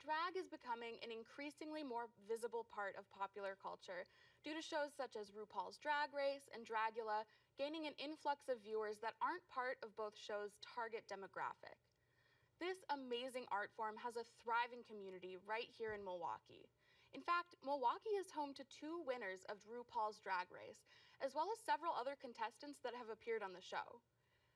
Drag is becoming an increasingly more visible part of popular culture due to shows such as RuPaul's Drag Race and Dragula gaining an influx of viewers that aren't part of both shows' target demographic. This amazing art form has a thriving community right here in Milwaukee. In fact, Milwaukee is home to 2 winners of RuPaul's Drag Race, as well as several other contestants that have appeared on the show.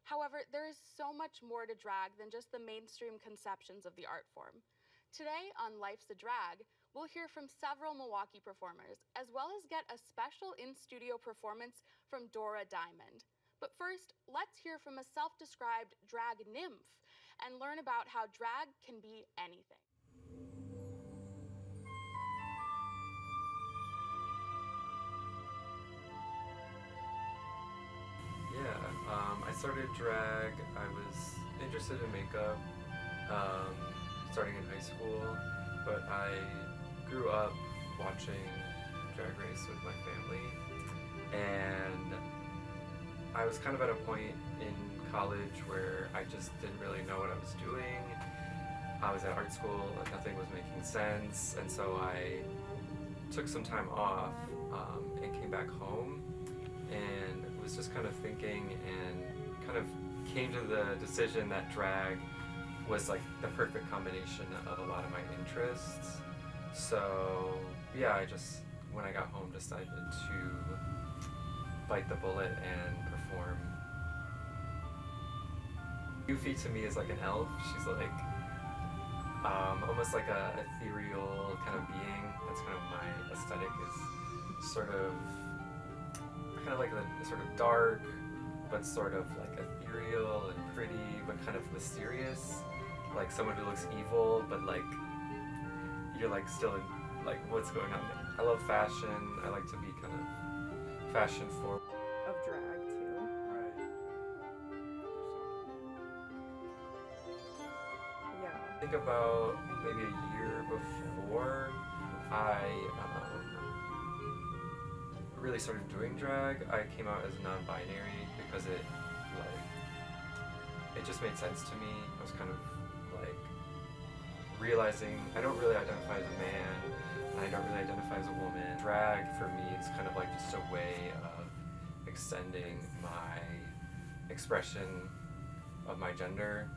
However, there is so much more to drag than just the mainstream conceptions of the art form. Today on Life's a Drag, we'll hear from several Milwaukee performers, as well as get a special in-studio performance from Dora Diamond. But first, let's hear from a self-described drag nymph and learn about how drag can be anything. I started drag. I was interested in makeup um, starting in high school, but I grew up watching Drag Race with my family, and I was kind of at a point in college where I just didn't really know what I was doing. I was at art school and nothing was making sense, and so I took some time off and came back home and was just kind of thinking and kind of came to the decision that drag was like the perfect combination of a lot of my interests. So yeah, I just, when I got home, decided to bite the bullet and perform. Goofy to me is like an elf. She's like almost like a ethereal kind of being. That's kind of my aesthetic, is sort of kind of like the sort of dark, but sort of like ethereal and pretty, but kind of mysterious. Like someone who looks evil, but like you're like still in like what's going on there. I love fashion. I like to be kind of fashion forward. Of drag too. Right. Yeah. I think about maybe a year before I really started doing drag, I came out as non-binary because it just made sense to me. I was kind of like realizing I don't really identify as a man and I don't really identify as a woman. Drag for me is kind of like just a way of extending my expression of my gender,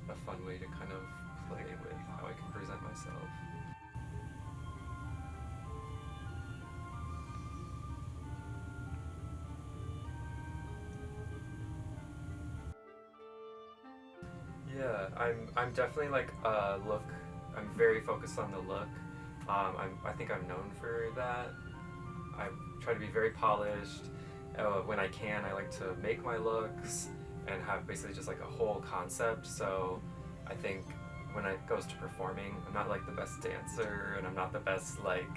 a fun way to kind of play with how I can present myself. Yeah, I'm definitely like look. I'm very focused on the look. I think I'm known for that. I try to be very polished. When I can, I like to make my looks and have basically just like a whole concept. So I think when it goes to performing, I'm not like the best dancer and I'm not the best like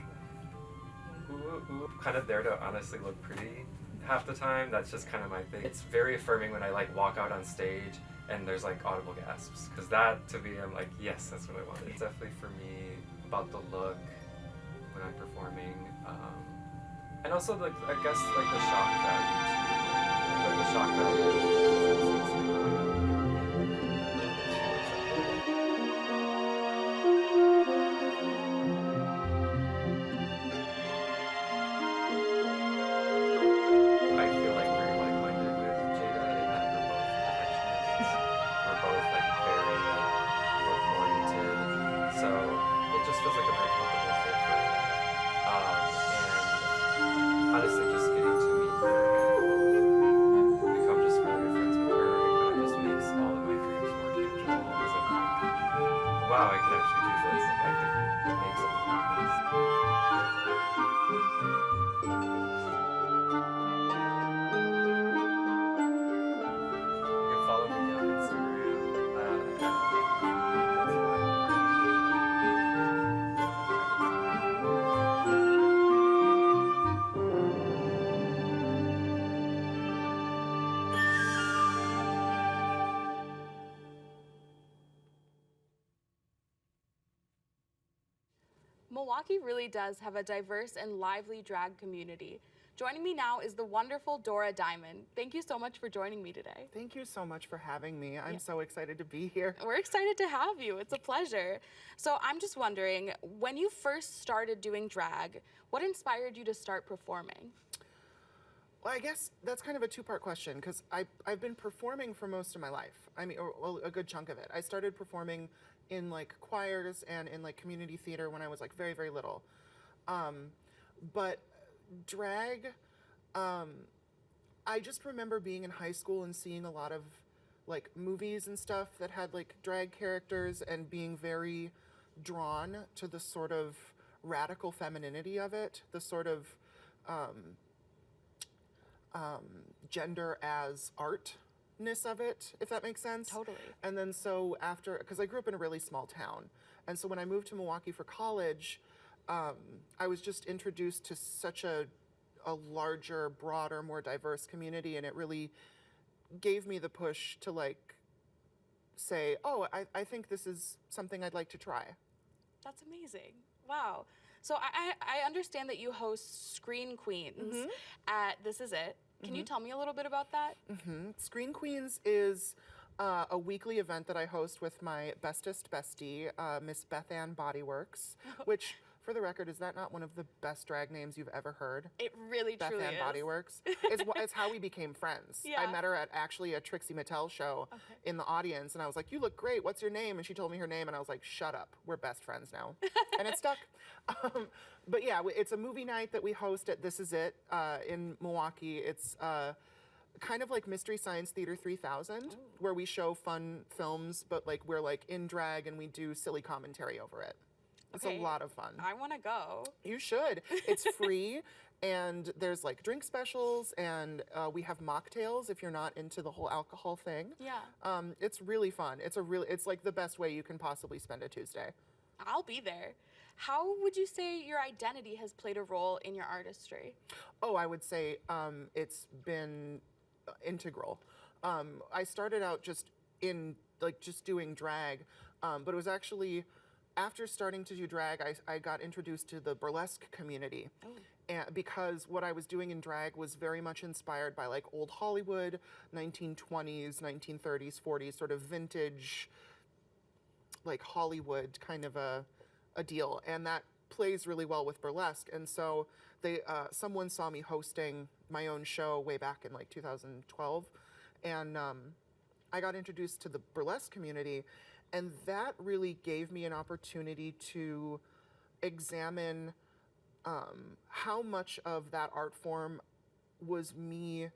kind of there to honestly look pretty half the time. That's just kind of my thing. It's very affirming when I like walk out on stage and there's like audible gasps, because that to me, I'm like, yes, that's what I wanted. It's definitely for me about the look when I'm performing, and also like I guess like the shock value too, like the shock value. I feel like very like-minded with Jada in that we're both perfectionists. We're both like very work-oriented. So it just feels like a very comfortable fit for her. And honestly, just getting to meet her and become just really good friends with her, it kind of just makes all of my dreams more tangible. Because I'm like, wow, I can actually do this. Like I can make something like this. You can follow me on Instagram. That's fine. Milwaukee really does have a diverse and lively drag community. Joining me now is the wonderful Dora Diamond. Thank you so much for joining me today. Thank you so much for having me. I'm so excited to be here. We're excited to have you. It's a pleasure. So I'm just wondering, when you first started doing drag, what inspired you to start performing? Well, I guess that's kind of a two-part question because I've been performing for most of my life. I mean, or a good chunk of it. I started performing in like choirs and in like community theater when I was like very, very little. But drag, I just remember being in high school and seeing a lot of like movies and stuff that had like drag characters and being very drawn to the sort of radical femininity of it, the sort of gender as artness of it, if that makes sense. Totally. And then so after, because I grew up in a really small town, and so when I moved to Milwaukee for college, I was just introduced to such a larger, broader, more diverse community, and it really gave me the push to like say, oh, I think this is something I'd like to try. That's amazing. Wow. So I understand that you host Screen Queens at This Is It. Can you tell me a little bit about that? Screen Queens is a weekly event that I host with my bestest bestie, Miss Beth Ann Bodyworks, which, for the record, is that not one of the best drag names you've ever heard? It really Beth truly Ann is. Bodyworks. It's how we became friends. Yeah. I met her at actually a Trixie Mattel show in the audience, and I was like, "You look great. What's your name?" And she told me her name, and I was like, "Shut up. We're best friends now." And it stuck. But yeah, it's a movie night that we host at This Is It in Milwaukee. It's kind of like Mystery Science Theater 3000, where we show fun films, but like we're like in drag and we do silly commentary over it. It's a lot of fun. I want to go. You should. It's free, and there's like drink specials, and we have mocktails if you're not into the whole alcohol thing. Yeah. It's really fun. It's like the best way you can possibly spend a Tuesday. I'll be there. How would you say your identity has played a role in your artistry? Oh, I would say it's been integral. I started out just doing drag, but it was actually after starting to do drag, I got introduced to the burlesque community. And because what I was doing in drag was very much inspired by like old Hollywood, 1920s, 1930s, 40s, sort of vintage, like Hollywood kind of a deal. And that plays really well with burlesque. And so someone saw me hosting my own show way back in like 2012. And I got introduced to the burlesque community. And that really gave me an opportunity to examine how much of that art form was me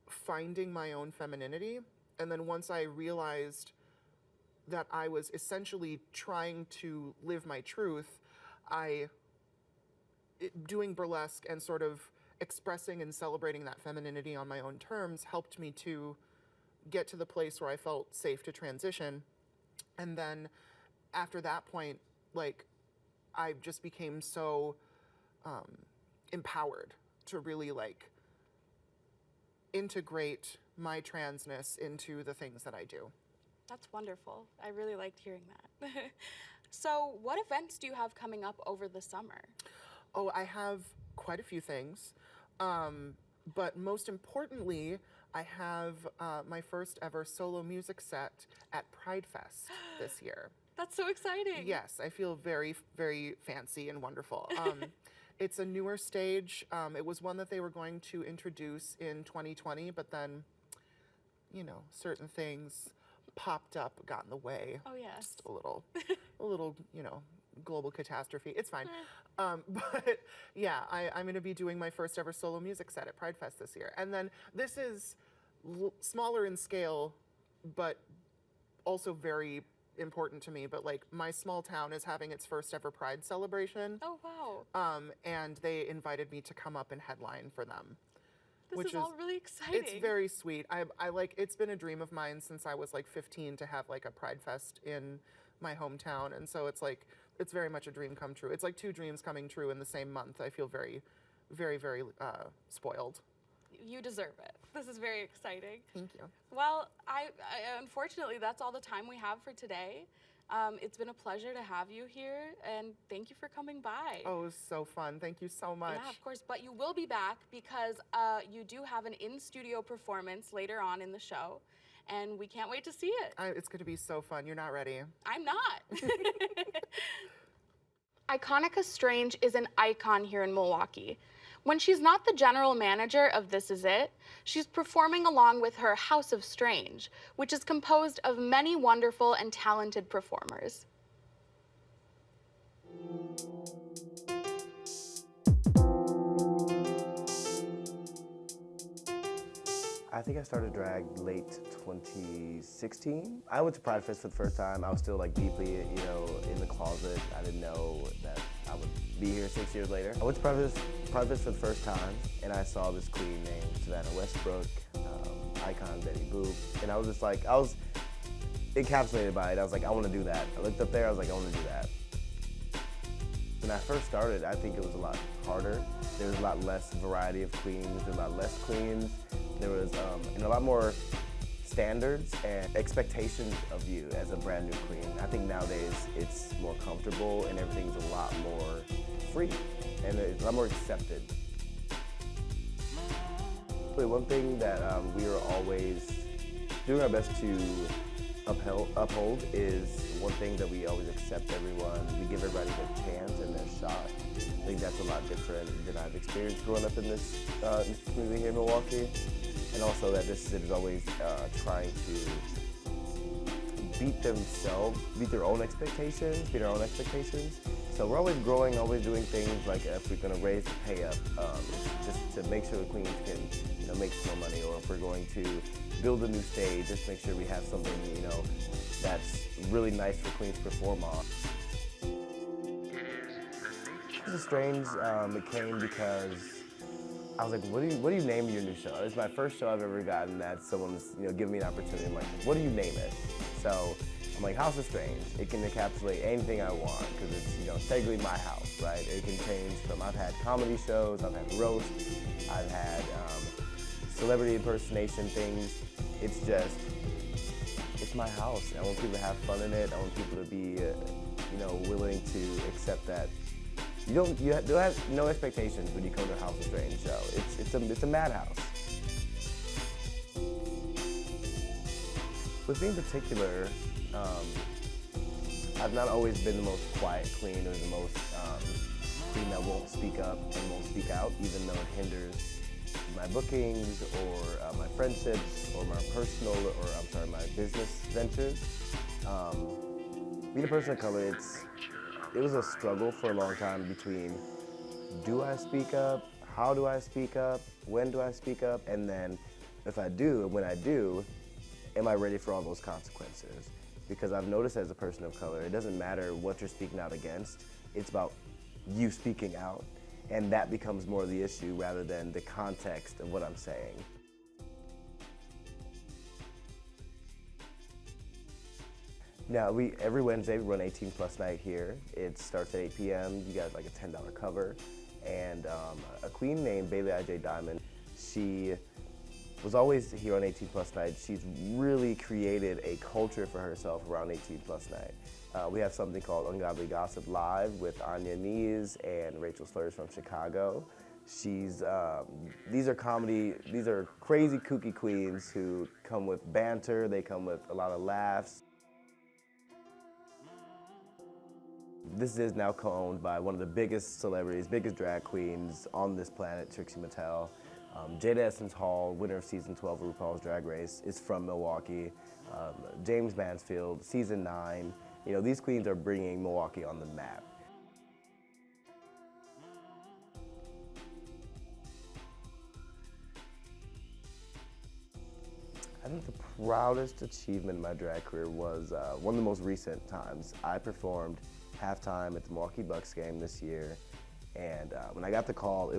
finding my own femininity. And then once I realized that I was essentially trying to live my truth, doing burlesque and sort of expressing and celebrating that femininity on my own terms helped me to get to the place where I felt safe to transition. And then after that point, like, I just became so empowered to really like integrate my transness into the things that I do. That's wonderful. I really liked hearing that. So what events do you have coming up over the summer? Oh, I have quite a few things. But most importantly, I have my first ever solo music set at Pride Fest this year. That's so exciting. Yes, I feel very, very fancy and wonderful. It's a newer stage. It was one that they were going to introduce in 2020, but then, you know, certain things popped up, got in the way. Oh, yes. Just a little, you know, global catastrophe. It's fine. But yeah, I'm going to be doing my first ever solo music set at Pride Fest this year. And then this is smaller in scale, but also very important to me. But like my small town is having its first ever Pride celebration. Oh, wow. And they invited me to come up and headline for them. This is all really exciting. It's very sweet. I like, it's been a dream of mine since I was like 15 to have like a Pride Fest in my hometown. And so it's like, it's very much a dream come true. It's like two dreams coming true in the same month. I feel very, very, very spoiled. You deserve it. This is very exciting. Thank you. Well, I unfortunately, that's all the time we have for today. It's been a pleasure to have you here, and thank you for coming by. Oh, it was so fun. Thank you so much. Yeah, of course, but you will be back because you do have an in-studio performance later on in the show, and we can't wait to see it. It's going to be so fun. You're not ready. I'm not. Iconica Strange is an icon here in Milwaukee. When she's not the general manager of This Is It, she's performing along with her House of Strange, which is composed of many wonderful and talented performers. I think I started drag late 2016. I went to Pride Fest for the first time. I was still like deeply, in the closet. I didn't know that I would be here 6 years later. I went to Pride Fest for the first time, and I saw this queen named Savannah Westbrook, icon Betty Boop, and I was just like, I was encapsulated by it. I was like, I want to do that. I looked up there, I was like, I want to do that. When I first started, I think it was a lot harder. There was a lot less variety of queens, there were a lot less queens. There was and a lot more standards and expectations of you as a brand new queen. I think nowadays it's more comfortable and everything's a lot more free and it's a lot more accepted. One thing that we are always doing our best to uphold is one thing that we always accept everyone. We give everybody their chance and their shot. I think that's a lot different than I've experienced growing up in this community here in Milwaukee. And also that This Is It is always trying to beat their own expectations. So we're always growing, always doing things like if we're going to raise the pay up, just to make sure the queens can, make more money, or if we're going to build a new stage, just make sure we have something, that's really nice for queens to perform on. This is strange. It came because I was like, what do you name your new show? It's my first show I've ever gotten that someone's given me an opportunity. I'm like, what do you name it? So I'm like, House of Strange. It can encapsulate anything I want because it's technically my house, right? It can change from, I've had comedy shows, I've had roasts, I've had celebrity impersonation things. It's my house. I want people to have fun in it. I want people to be willing to accept that. You have no expectations when you come to a House of Strange show. It's a madhouse. With me in particular, I've not always been the most quiet queen or the most queen that won't speak up and won't speak out, even though it hinders my bookings or my friendships or my business ventures. Being a person of color, it was a struggle for a long time between, do I speak up? How do I speak up? When do I speak up? And then if I do, and when I do, am I ready for all those consequences? Because I've noticed as a person of color, it doesn't matter what you're speaking out against, it's about you speaking out. And that becomes more of the issue rather than the context of what I'm saying. Now, every Wednesday we run 18 Plus Night here. It starts at 8 p.m. You got like a $10 cover. And a queen named Bailey I.J. Diamond, she was always here on 18 Plus Night. She's really created a culture for herself around 18 Plus Night. We have something called Ungodly Gossip Live with Anya Nees and Rachel Slurs from Chicago. These are crazy kooky queens who come with banter, they come with a lot of laughs. This is now co-owned by one of the biggest celebrities, biggest drag queens on this planet, Trixie Mattel. Jada Essence Hall, winner of season 12 of RuPaul's Drag Race, is from Milwaukee. James Mansfield, season 9. These queens are bringing Milwaukee on the map. I think the proudest achievement in my drag career was one of the most recent times. I performed halftime at the Milwaukee Bucks game this year, and when I got the call,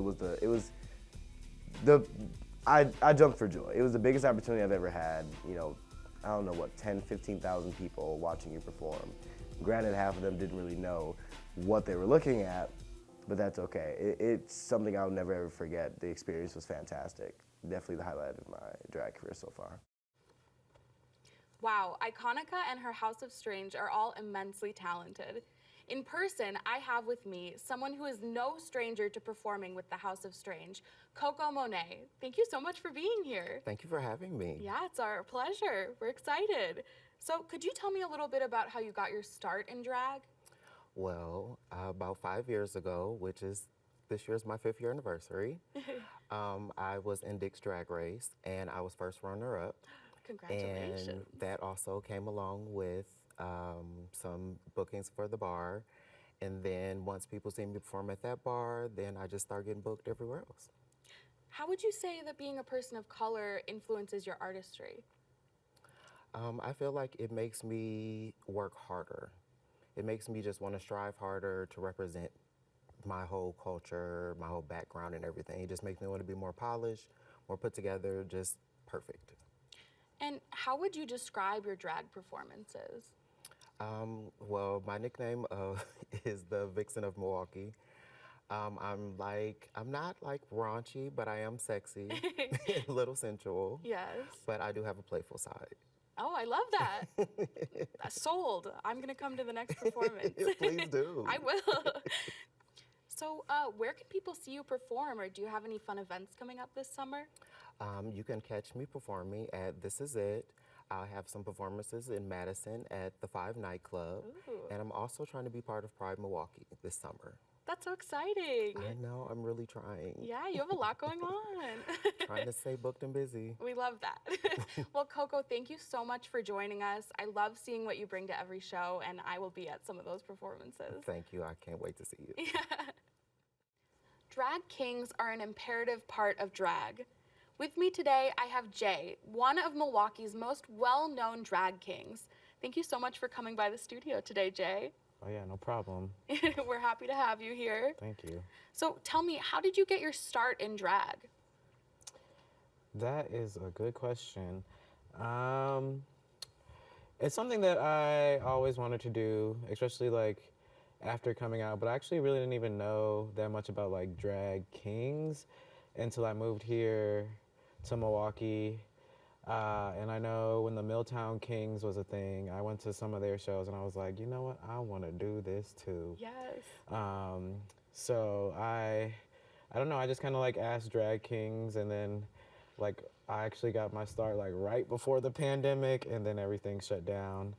I jumped for joy. It was the biggest opportunity I've ever had. I don't know what, 10, 15,000 people watching you perform. Granted, half of them didn't really know what they were looking at, but that's okay. It's something I'll never ever forget. The experience was fantastic. Definitely the highlight of my drag career so far. Wow, Iconica and her House of Strange are all immensely talented. In person, I have with me someone who is no stranger to performing with the House of Strange, Coco Monet. Thank you so much for being here. Thank you for having me. Yeah, it's our pleasure. We're excited. So, could you tell me a little bit about how you got your start in drag? Well, about 5 years ago, which is this year's my 5th year anniversary, I was in Dick's Drag Race and I was first runner-up. Congratulations. And that also came along with some bookings for the bar. And then once people see me perform at that bar, then I just start getting booked everywhere else. How would you say that being a person of color influences your artistry? I feel like it makes me work harder. It makes me just want to strive harder to represent my whole culture, my whole background and everything. It just makes me want to be more polished, more put together, just perfect. And how would you describe your drag performances? Well, my nickname is the Vixen of Milwaukee. I'm not like raunchy, but I am sexy, a little sensual. Yes. But I do have a playful side. Oh, I love that. Sold. I'm going to come to the next performance. Please do. I will. So, where can people see you perform, or do you have any fun events coming up this summer? You can catch me performing at This Is It. I'll have some performances in Madison at the 5 nightclub. Ooh. And I'm also trying to be part of Pride Milwaukee this summer. That's so exciting. I know, I'm really trying. Yeah, you have a lot going on. Trying to stay booked and busy. We love that. Well, Coco, thank you so much for joining us. I love seeing what you bring to every show, and I will be at some of those performances. Thank you, I can't wait to see you. Yeah. Drag kings are an imperative part of drag. With me today, I have Jay, one of Milwaukee's most well-known drag kings. Thank you so much for coming by the studio today, Jay. Oh yeah, no problem. We're happy to have you here. Thank you. So tell me, how did you get your start in drag? That is a good question. It's something that I always wanted to do, especially like after coming out, but I actually really didn't even know that much about like drag kings until I moved here to Milwaukee. And I know when the Milltown Kings was a thing, I went to some of their shows and I was like, you know what, I want to do this too. Yes. So I don't know, I just kind of like asked drag kings, and then like I actually got my start like right before the pandemic, and then everything shut down.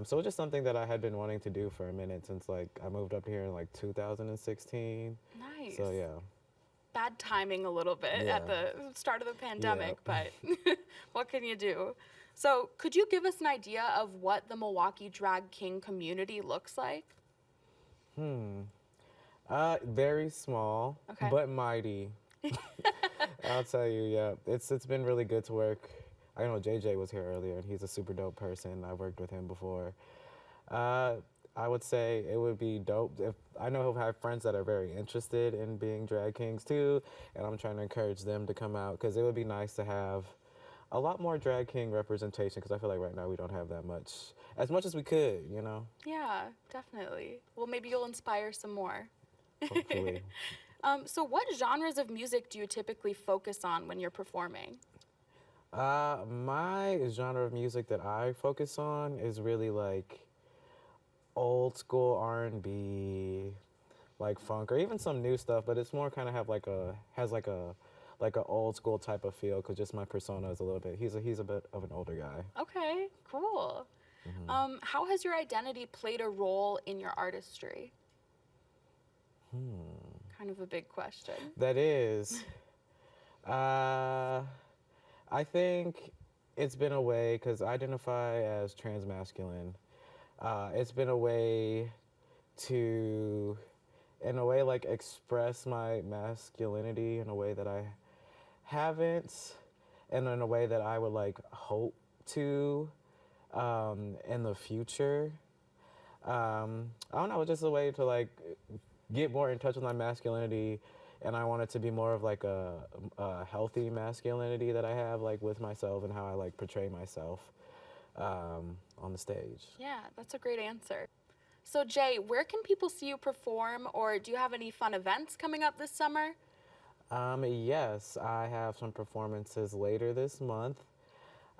So it's just something that I had been wanting to do for a minute since like I moved up here in like 2016. Nice. So yeah. Bad timing a little bit at the start of the pandemic, but what can you do? So could you give us an idea of what the Milwaukee drag king community looks like? Very small, Okay. but mighty. I'll tell you, yeah. It's been really good to work. I know JJ was here earlier, and he's a super dope person. I've worked with him before. I would say it would be dope if I know he'll have friends that are very interested in being drag kings too, and I'm trying to encourage them to come out because it would be nice to have a lot more drag king representation, because I feel like right now we don't have that much, as much as we could, you know? Yeah, definitely. Well, maybe you'll inspire some more. Hopefully. So what genres of music do you typically focus on when you're performing? My genre of music that I focus on is really like old school R&B, like funk, or even some new stuff, but it's more kind of has like a old school type of feel, because just my persona is a little bit, he's a bit of an older guy. Okay, cool. How has your identity played a role in your artistry? Kind of a big question. That is. I think it's been a way, because I identify as transmasculine. It's been a way to, in a way, like express my masculinity in a way that I haven't, and in a way that I would like hope to in the future. I don't know, it's just a way to like get more in touch with my masculinity, and I want it to be more of like a healthy masculinity that I have like with myself and how I like portray myself on the stage. Yeah, that's a great answer. So Jay, where can people see you perform, or do you have any fun events coming up this summer? Yes, I have some performances later this month.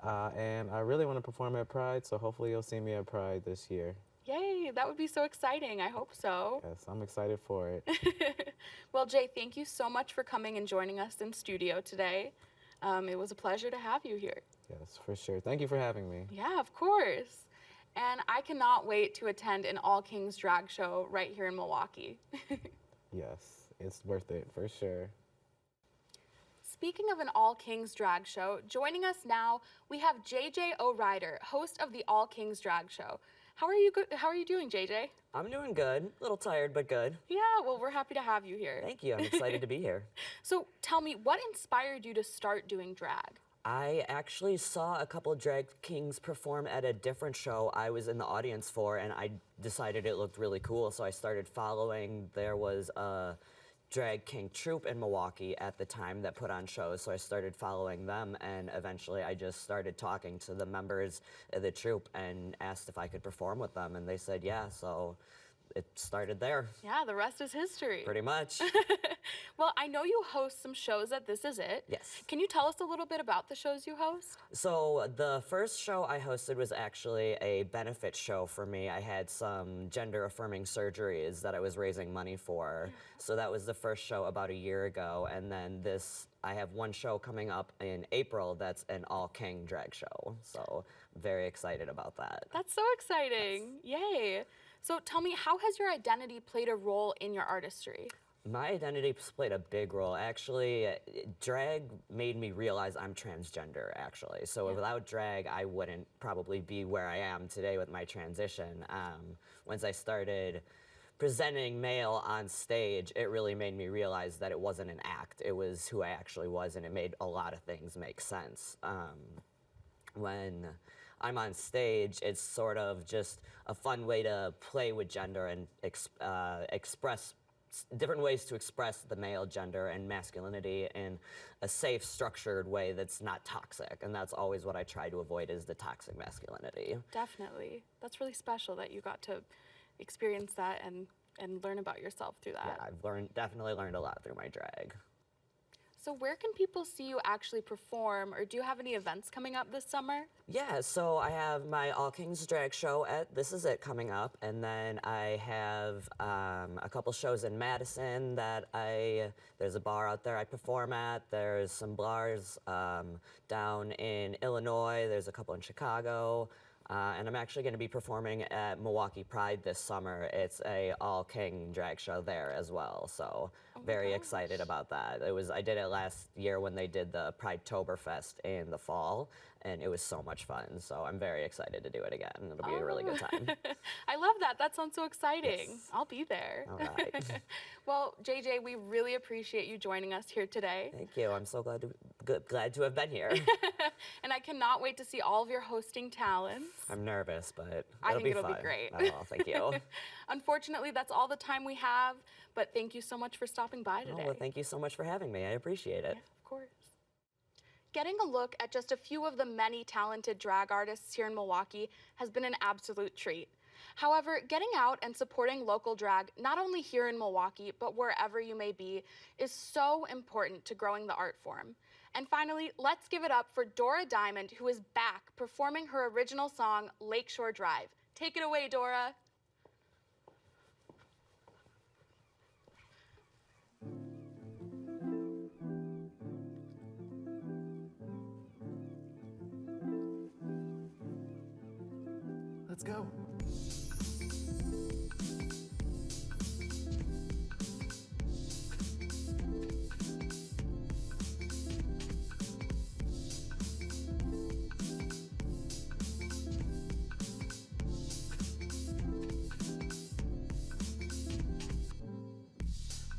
And I really want to perform at Pride, so hopefully you'll see me at Pride this year. Yay, that would be so exciting. I hope so. Yes, I'm excited for it. Well, Jay, thank you so much for coming and joining us in studio today. It was a pleasure to have you here. Yes, for sure. Thank you for having me. Yeah, of course. And I cannot wait to attend an All Kings drag show right here in Milwaukee. Yes, it's worth it, for sure. Speaking of an All Kings drag show, joining us now, we have JJ O'Rider, host of the All Kings drag show. How are you doing, JJ? I'm doing good. A little tired, but good. Yeah, well, we're happy to have you here. Thank you. I'm excited to be here. So tell me, what inspired you to start doing drag? I actually saw a couple of drag kings perform at a different show I was in the audience for, and I decided it looked really cool, so I started following. There was a drag king troupe in Milwaukee at the time that put on shows, so I started following them, and eventually I just started talking to the members of the troupe and asked if I could perform with them, and they said yeah, so it started there. Yeah, the rest is history. Pretty much. Well, I know you host some shows at This Is It. Yes. Can you tell us a little bit about the shows you host? So the first show I hosted was actually a benefit show for me. I had some gender-affirming surgeries that I was raising money for. So that was the first show about a year ago. And then I have one show coming up in April that's an all-king drag show. So very excited about that. That's so exciting. Yay. So tell me, how has your identity played a role in your artistry? My identity played a big role. Actually, drag made me realize I'm transgender, actually. So without drag, I wouldn't probably be where I am today with my transition. Once I started presenting male on stage, it really made me realize that it wasn't an act. It was who I actually was, and it made a lot of things make sense. When I'm on stage, it's sort of just a fun way to play with gender and express different ways to express the male gender and masculinity in a safe, structured way that's not toxic. And that's always what I try to avoid, is the toxic masculinity. Definitely. That's really special that you got to experience that and learn about yourself through that. Yeah, I've definitely learned a lot through my drag. So where can people see you actually perform, or do you have any events coming up this summer? Yeah, so I have my All Kings drag show at This Is It coming up, and then I have a couple shows in Madison that there's a bar out there I perform at. There's some bars down in Illinois. There's a couple in Chicago. And I'm actually going to be performing at Milwaukee Pride this summer. It's a all-king drag show there as well, so very excited about that. I did it last year when they did the Pridetoberfest in the fall, and it was so much fun. So I'm very excited to do it again. It'll be a really good time. I love that. That sounds so exciting. Yes. I'll be there. All right. Well, JJ, we really appreciate you joining us here today. Thank you. I'm so glad to have been here. And I cannot wait to see all of your hosting talents. I'm nervous, but I think it'll fun. be great. Oh, thank you. Unfortunately, that's all the time we have, but thank you so much for stopping by today. Oh, well, thank you so much for having me. I appreciate it. Yeah, of course. Getting a look at just a few of the many talented drag artists here in Milwaukee has been an absolute treat. However, getting out and supporting local drag, not only here in Milwaukee, but wherever you may be, is so important to growing the art form. And finally, let's give it up for Dora Diamond, who is back performing her original song, Lakeshore Drive. Take it away, Dora. Let's go.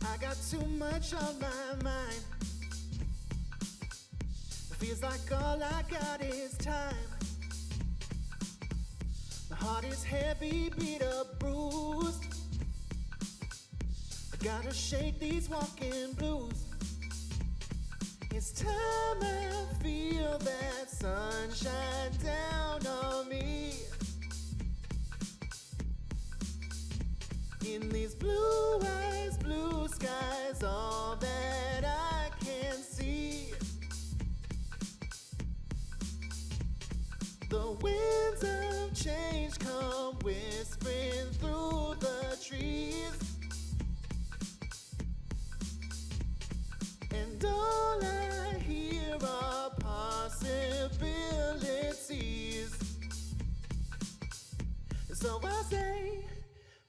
I got too much on my mind. It feels like all I got is time. My heart is heavy, beat up, bruised. I gotta shake these walking blues. It's time I feel that sunshine down on me. In these blue eyes, blue skies, all that I can see. The winds of change come whispering through the trees, and all I hear are possibilities. So I say,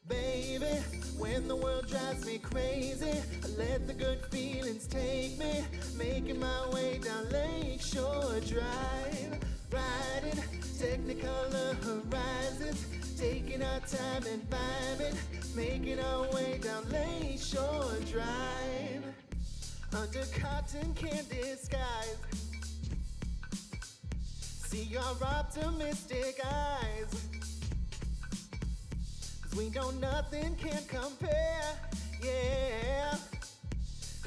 baby, when the world drives me crazy, I let the good feelings take me, making my way down Lakeshore Drive, riding Technicolor horizons, taking our time and vibing, making our way down Lakeshore Drive, under cotton candy skies. See your optimistic eyes, 'cause we know nothing can compare, yeah,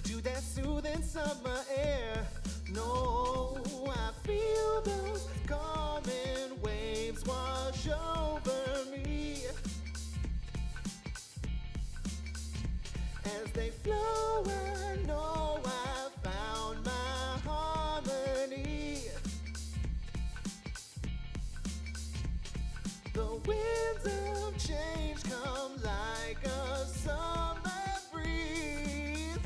to that soothing summer air. No, I feel those calming waves wash over me as they flow. I know I found my harmony. The winds of change come like a summer breeze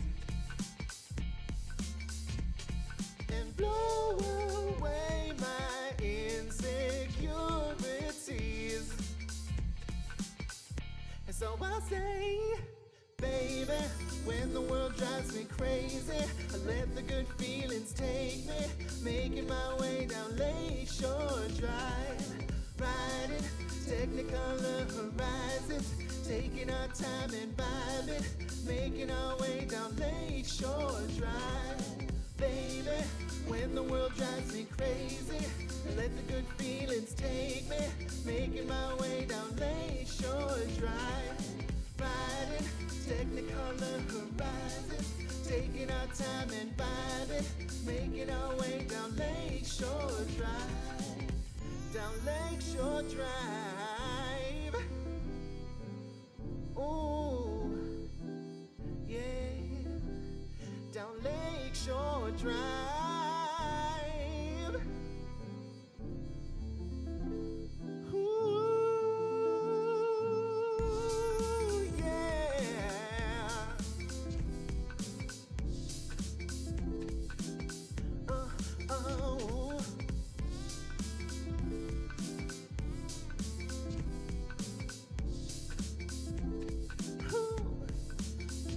and blow away my insecurities. And so I say, baby, when the world drives me crazy, I let the good feelings take me, making my way down Lakeshore Drive, riding Technicolor horizons, taking our time and vibing, making our way down Lakeshore Drive. Baby, when the world drives me crazy, I let the good feelings take me, making my way down Lakeshore Drive, riding Technicolor horizons, taking our time and vibing, making our way down Lakeshore Drive, down Lakeshore Drive. Ooh, yeah, down Lakeshore Drive. Ooh, yeah. Oh.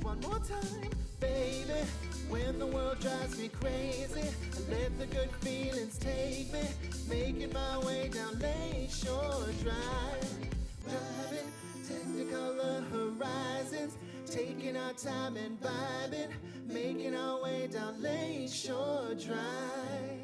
One more time, baby, when the world drives me crazy, I let the good feelings take me, making my way down Lakeshore Drive, driving Technicolor horizons, taking our time and vibing, making our way down Lakeshore Drive.